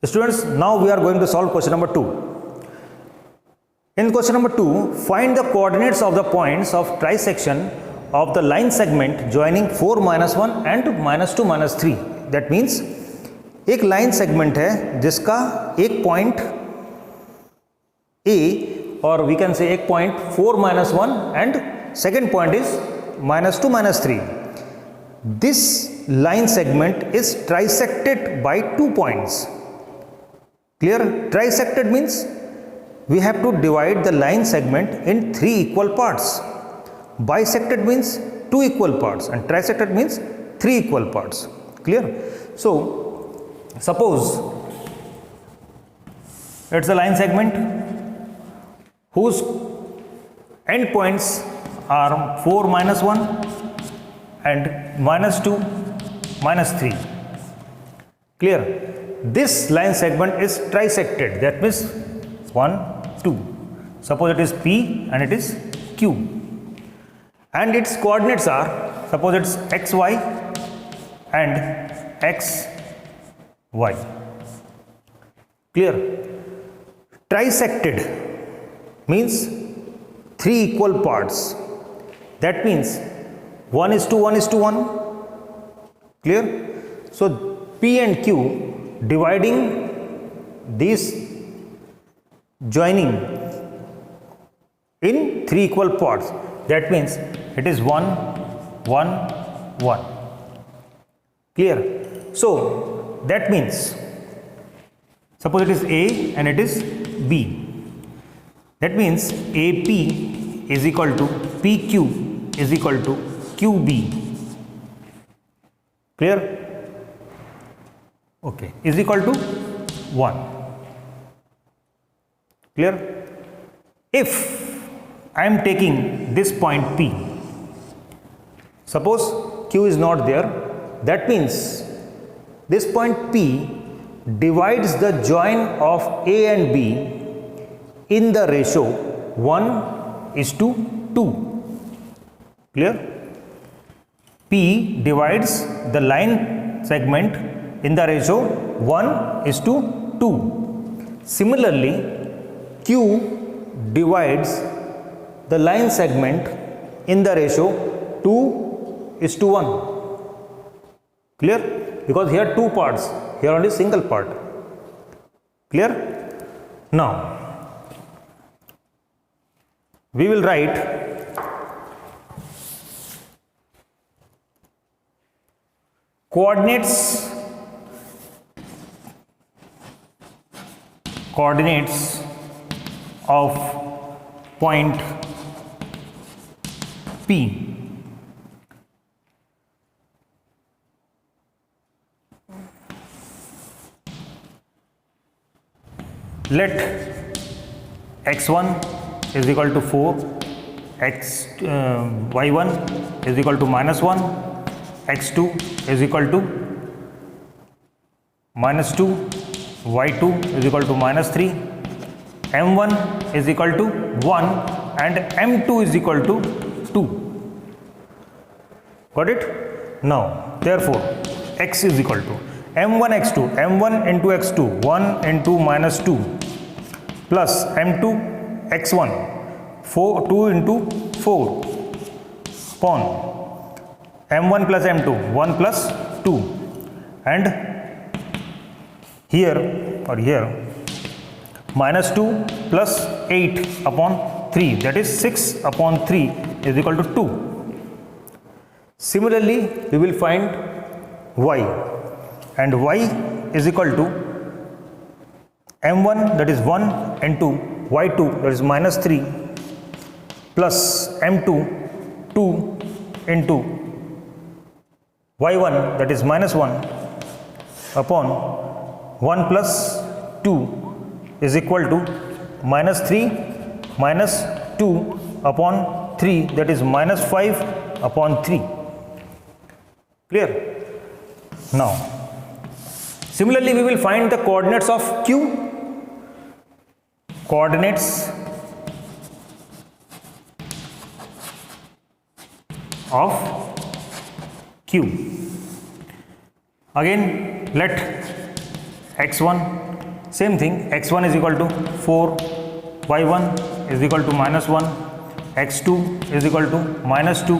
Students, now we are going to solve question number 2. In question number 2, find the coordinates of the points of trisection of the line segment joining 4 minus 1 and minus 2 minus 3. That means एक line segment है जिसका एक point A और we can say एक point 4 minus 1 and second point is minus 2 minus 3. This line segment is trisected by 2 points. Clear? Trisected means we have to divide the line segment in 3 equal parts. Bisected means 2 equal parts and trisected means 3 equal parts. Clear? So, suppose it's a line segment whose end points are 4 minus 1 and minus 2 minus 3. Clear? This line segment is trisected, that means 1, 2. Suppose it is P and it is Q. And its coordinates are, suppose it's XY and XY. Clear? Trisected means 3 equal parts. That means 1 is to 1 is to 1. Clear? So P and Q dividing these joining in 3 equal parts. That means it is 1, 1, 1. Clear? So that means suppose it is A and it is B. That means AP is equal to PQ is equal to QB. Clear? Okay, is equal to 1. Clear? If I am taking this point P, suppose Q is not there, that means this point P divides the join of A and B in the ratio 1 is to 2. Clear? P divides the line segment in the ratio 1 is to 2. Similarly, Q divides the line segment in the ratio 2 is to 1. Clear? Because here 2 parts, here only single part. Clear? Now, we will write coordinates of point P. Let x1 is equal to 4, y1 is equal to minus 1, x2 is equal to minus 2, y2 is equal to minus 3, m1 is equal to 1 and m2 is equal to 2. Got it? Now, therefore, x is equal to m1 x2, m1 into x2, 1 into minus 2 plus m2 x1, 2 into 4 upon m1 plus m2, 1 plus 2 and here or here minus 2 plus 8 upon 3, that is 6 upon 3 is equal to 2. Similarly, we will find y and y is equal to m1 that is 1 into y2 that is minus 3 plus m2 2 into y1 that is minus 1 upon 1 plus 2 is equal to minus 3 minus 2 upon 3, that is minus 5 upon 3. Clear? Now, similarly we will find the coordinates of Q. Coordinates of Q. Again, let x1 same thing, x1 is equal to 4, y1 is equal to -1, x2 is equal to -2,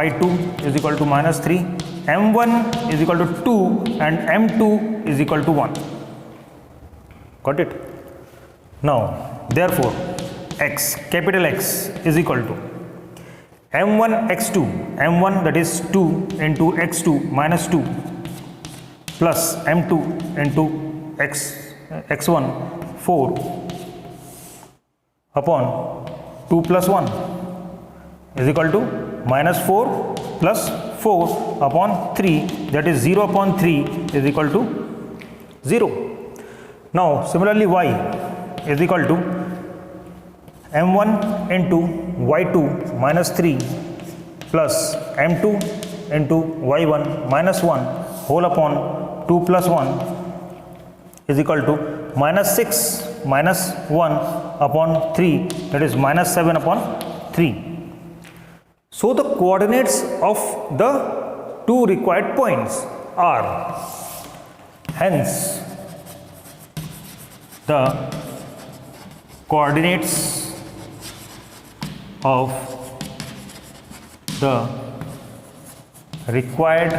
y2 is equal to -3, m1 is equal to 2 and m2 is equal to 1. Got it? Now therefore x, capital X, is equal to m1 x2, m1 that is 2 into x2 minus 2 plus m2 into x1 4 upon 2 plus 1 is equal to minus 4 plus 4 upon 3, that is 0 upon 3 is equal to 0. Now similarly y is equal to m1 into y2 minus 3 plus m2 into y1 minus 1 whole upon 2 plus 1 is equal to minus 6 minus 1 upon 3, that is minus 7 upon 3. So the coordinates of the two required points are, hence the coordinates of the required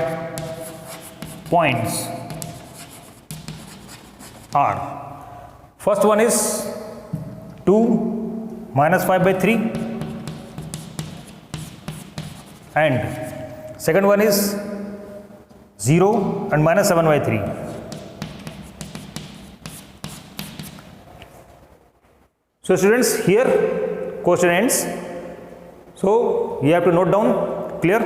points are, first one is 2 minus 5 by 3 and second one is 0 and minus 7 by 3. So students, here question ends. So you have to note down, clear?